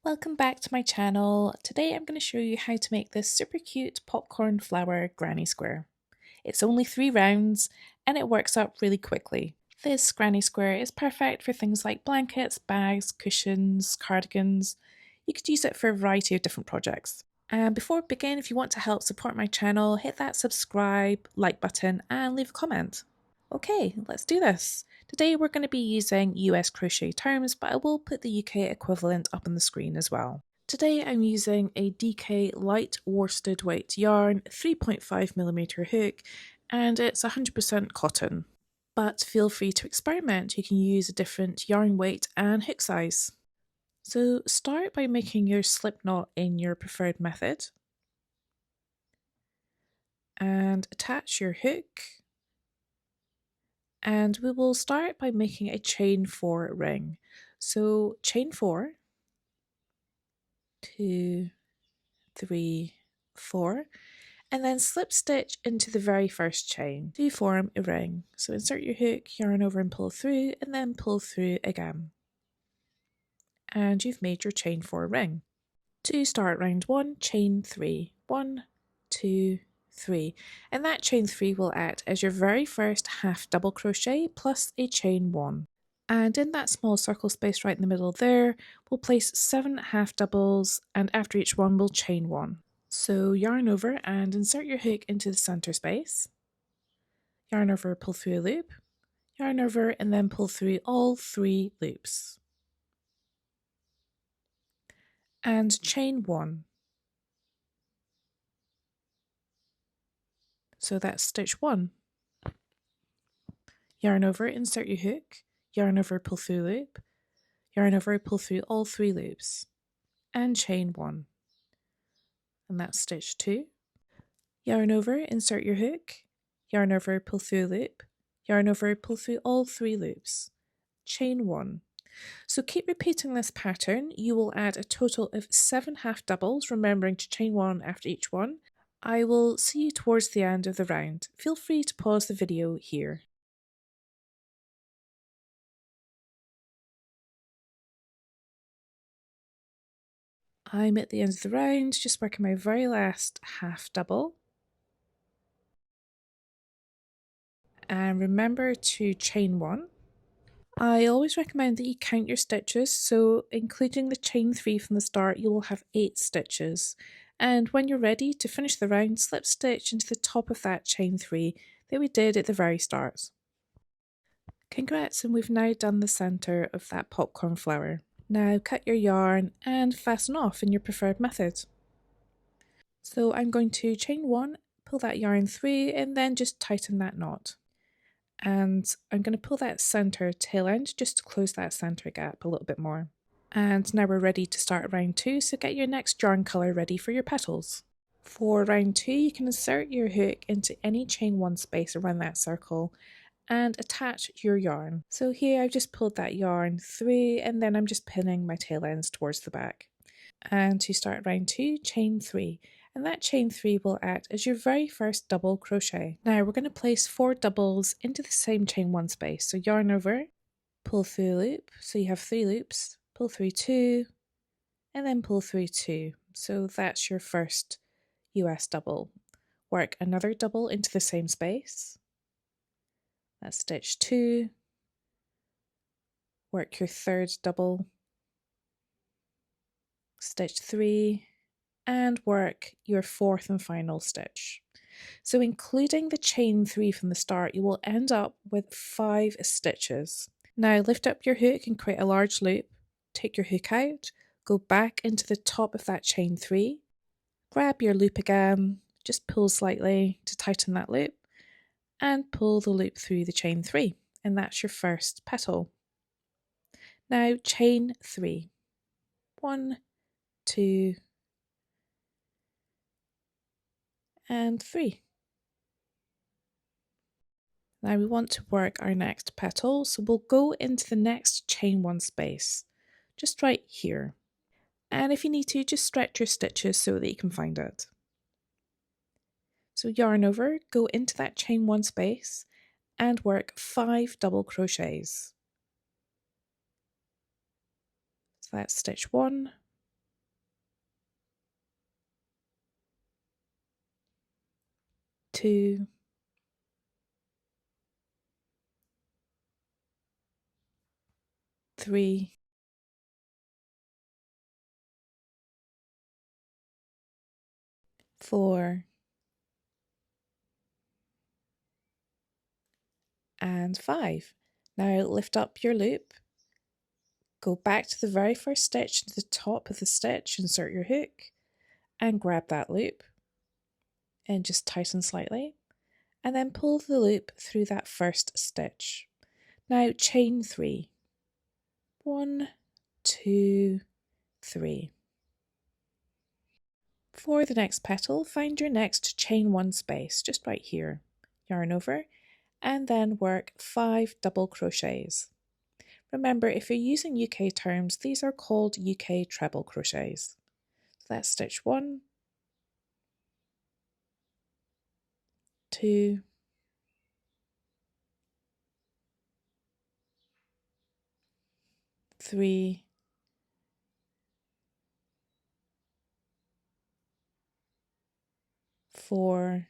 Welcome back to my channel. Today I'm going to show you how to make this super cute popcorn flower granny square. It's only 3 rounds and it works up really quickly. This granny square is perfect for things like blankets, bags, cushions, cardigans. You could use it for a variety of different projects. And before we begin, if you want to help support my channel, hit that subscribe, like button and leave a comment. Okay, let's do this. Today we're going to be using US crochet terms, but I will put the UK equivalent up on the screen as well. Today I'm using a DK light worsted weight yarn, 3.5mm hook, and it's 100% cotton. But feel free to experiment, you can use a different yarn weight and hook size. So start by making your slip knot in your preferred method. And attach your hook. And we will start by making a chain 4 ring. So chain 4, 2, 3, 4, and then slip stitch into the very first chain to form a ring. So insert your hook, yarn over and pull through, and then pull through again. And you've made your chain 4 ring. To start round 1, chain 3. 1, 2, 3, and that chain 3 will act as your very first half double crochet plus a chain 1. And in that small circle space right in the middle there, we'll place 7 half doubles, and after each one we'll chain 1. So yarn over and insert your hook into the center space. Yarn over, pull through a loop. Yarn over and then pull through all 3 loops. And chain 1. So that's stitch 1. Yarn over, insert your hook, yarn over, pull through loop, yarn over, pull through all 3 loops, and chain 1. And that's stitch 2. Yarn over, insert your hook, yarn over, pull through loop, yarn over, pull through all 3 loops, chain 1. So keep repeating this pattern. You will add a total of 7 half doubles, remembering to chain 1 after each one. I will see you towards the end of the round. Feel free to pause the video here. I'm at the end of the round, just working my very last half double. And remember to chain 1. I always recommend that you count your stitches, so including the chain 3 from the start, you will have 8 stitches. And when you're ready to finish the round, slip stitch into the top of that chain 3 that we did at the very start. Congrats, and we've now done the centre of that popcorn flower. Now cut your yarn and fasten off in your preferred method. So I'm going to chain 1, pull that yarn through and then just tighten that knot. And I'm going to pull that centre tail end just to close that centre gap a little bit more. And now we're ready to start round 2, so get your next yarn colour ready for your petals. For round 2 you can insert your hook into any chain 1 space around that circle and attach your yarn. So here I've just pulled that yarn through and then I'm just pinning my tail ends towards the back. And to start round 2, chain 3. And that chain 3 will act as your very first double crochet. Now we're going to place 4 doubles into the same chain 1 space. So yarn over, pull through a loop, so you have 3 loops, pull through 2, and then pull through 2. So that's your first US double. Work another double into the same space. That's stitch 2. Work your third double, stitch 3, and work your fourth and final stitch. So including the chain 3 from the start, you will end up with 5 stitches. Now lift up your hook and create a large loop, take your hook out, go back into the top of that chain 3, grab your loop again, just pull slightly to tighten that loop, and pull the loop through the chain 3, and that's your first petal. Now chain 3, 1, 2, and 3. Now we want to work our next petal, so we'll go into the next chain 1 space, just right here. And if you need to, just stretch your stitches so that you can find it. So yarn over, go into that chain 1 space and work 5 double crochets. So that's stitch 1, 2, 3, 4, and 5. Now lift up your loop, go back to the very first stitch to the top of the stitch, insert your hook, and grab that loop, and just tighten slightly, and then pull the loop through that first stitch. Now chain 3. 1, 2, 3. For the next petal, find your next chain 1 space, just right here. Yarn over, and then work 5 double crochets. Remember, if you're using UK terms, these are called UK treble crochets. So that's stitch 1, 2, 3, 4,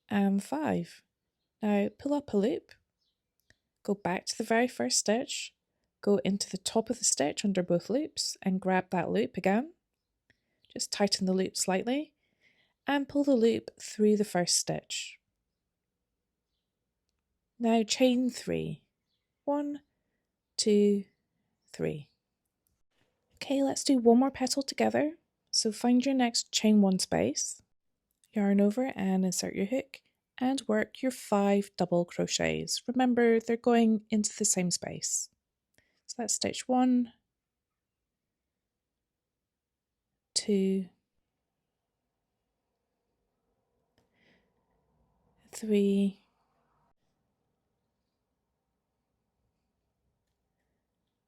and 5. Now pull up a loop, go back to the very first stitch, go into the top of the stitch under both loops and grab that loop again. Just tighten the loop slightly and pull the loop through the first stitch. Now chain 3. 1, 2, 3. Okay, let's do one more petal together. So find your next chain 1 space, yarn over and insert your hook, and work your 5 double crochets. Remember, they're going into the same space. So that's stitch 1, 2, 3,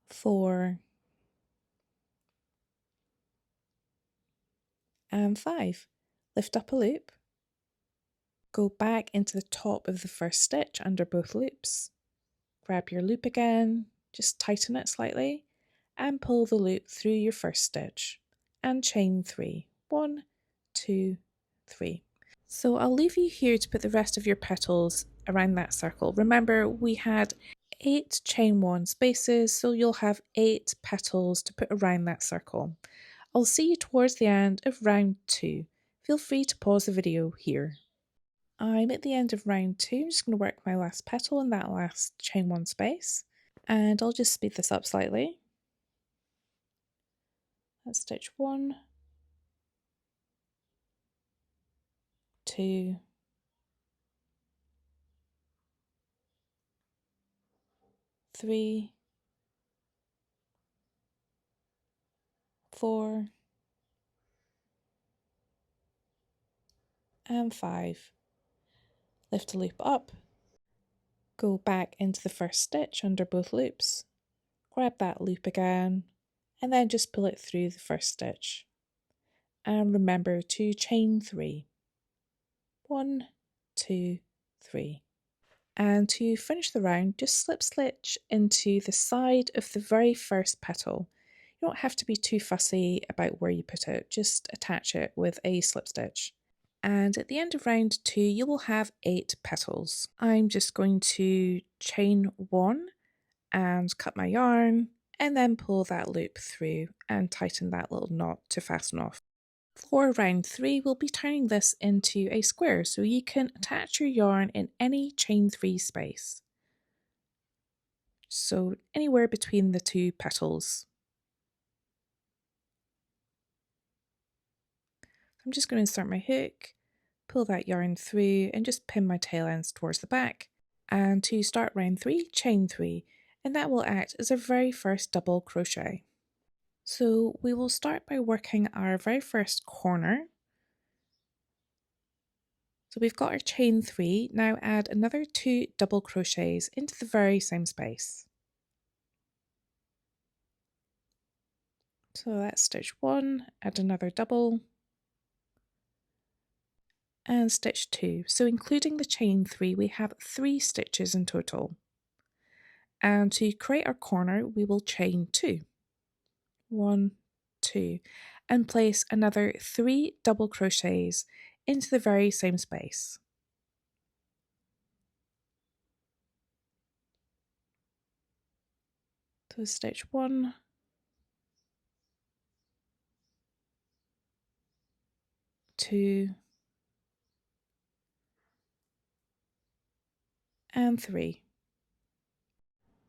4, and 5. Lift up a loop, go back into the top of the first stitch under both loops, grab your loop again, just tighten it slightly, and pull the loop through your first stitch, and chain 3. 1, 2, 3. So I'll leave you here to put the rest of your petals around that circle. Remember, we had 8 chain 1 spaces, so you'll have 8 petals to put around that circle. I'll see you towards the end of round 2. Feel free to pause the video here. I'm at the end of round 2. I'm just going to work my last petal in that last chain 1 space, and I'll just speed this up slightly. That's stitch 1, 2, 3, 4, and 5. Lift a loop up, go back into the first stitch under both loops, grab that loop again, and then just pull it through the first stitch. And remember to chain 3. 1, 2, 3. And to finish the round, just slip stitch into the side of the very first petal. You don't have to be too fussy about where you put it, just attach it with a slip stitch. And at the end of round 2, you will have 8 petals. I'm just going to chain 1 and cut my yarn, and then pull that loop through and tighten that little knot to fasten off. For round 3, we'll be turning this into a square, so you can attach your yarn in any chain 3 space. So anywhere between the 2 petals. I'm just going to insert my hook, pull that yarn through and just pin my tail ends towards the back. And to start round 3, chain 3, and that will act as our very first double crochet. So we will start by working our very first corner. So we've got our chain 3, now add another 2 double crochets into the very same space. So that's stitch 1, add another double, and stitch 2. So including the chain 3, we have 3 stitches in total. And to create our corner, we will chain 2. 1, 2. and place another 3 double crochets into the very same space. So stitch 1, 2, and 3.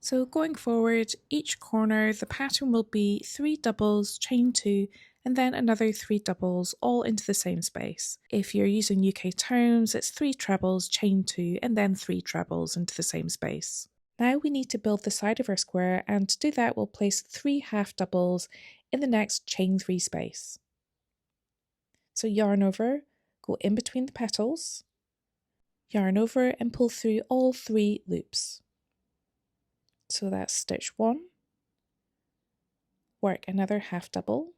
So going forward, each corner the pattern will be 3 doubles, chain 2, and then another 3 doubles all into the same space. If you're using UK terms, it's 3 trebles, chain 2, and then 3 trebles into the same space. Now we need to build the side of our square, and to do that we'll place 3 half doubles in the next chain 3 space. So yarn over, go in between the petals, yarn over and pull through all 3 loops. So that's stitch 1, work another half double,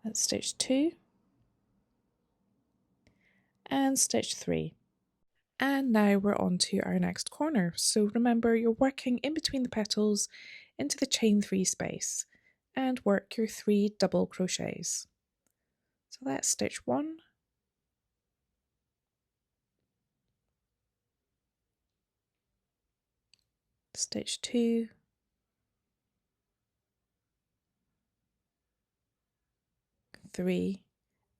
that's stitch 2, and stitch 3. And now we're on to our next corner. So remember, you're working in between the petals into the chain 3 space and work your 3 double crochets. So that's stitch 1, stitch 2, three,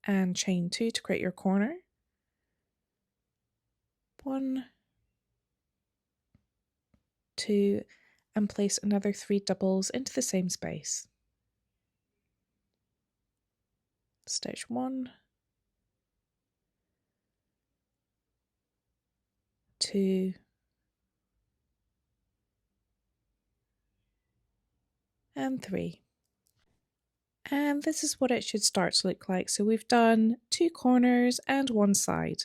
and chain 2 to create your corner. 1, 2, and place another 3 doubles into the same space. Stitch 1, 2, and 3. And this is what it should start to look like. So we've done 2 corners and 1 side.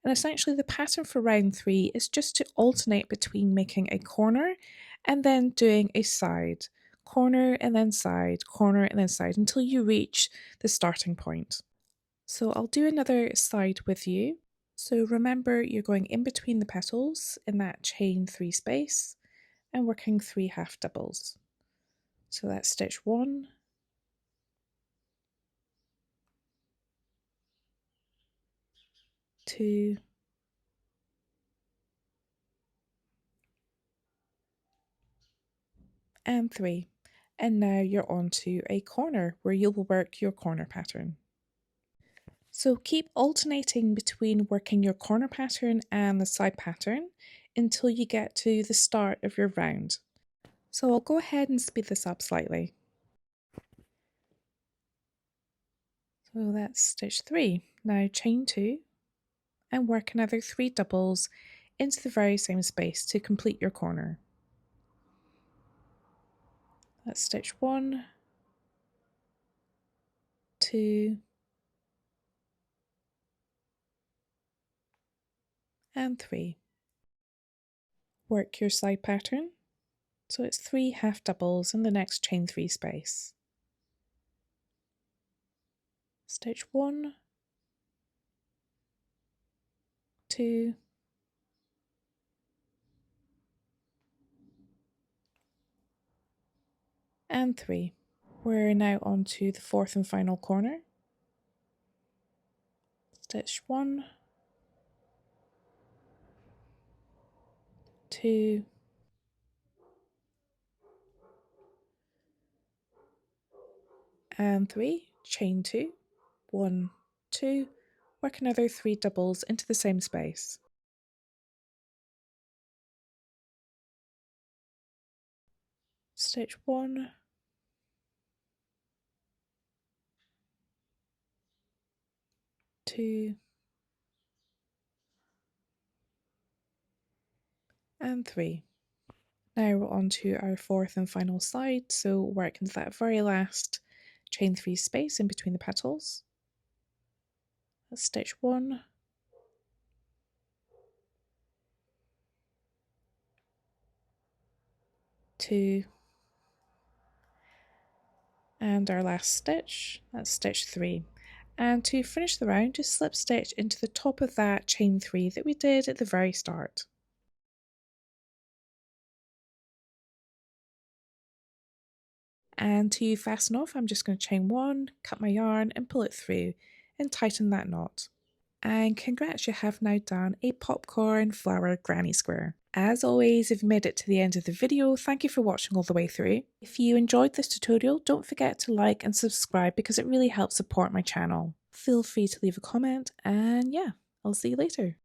And essentially the pattern for round 3 is just to alternate between making a corner and then doing a side. Corner and then side, corner and then side until you reach the starting point. So I'll do another side with you. So remember, you're going in between the petals in that chain 3 space and working 3 half doubles. So that's stitch 1, 2, and 3. And now you're on to a corner where you'll work your corner pattern. So keep alternating between working your corner pattern and the side pattern until you get to the start of your round. So I'll go ahead and speed this up slightly. So that's stitch 3. Now chain 2 and work another 3 doubles into the very same space to complete your corner. That's stitch 1, 2, and 3. Work your side pattern, so it's 3 half doubles in the next chain 3 space. Stitch 1, 2, and 3. We're now on to the 4th and final corner. Stitch 1, 2, and 3, chain 2, 1, 2, work another 3 doubles into the same space. Stitch 1, 2, and 3. Now we're on to our 4th and final side, so work into that very last chain 3 space in between the petals. Let's stitch 1, 2, and our last stitch, that's stitch 3. And to finish the round, just slip stitch into the top of that chain 3 that we did at the very start. And to fasten off, I'm just going to chain 1, cut my yarn and pull it through and tighten that knot. And congrats, you have now done a popcorn flower granny square. As always, if you made it to the end of the video, thank you for watching all the way through. If you enjoyed this tutorial, don't forget to like and subscribe because it really helps support my channel. Feel free to leave a comment, and yeah, I'll see you later.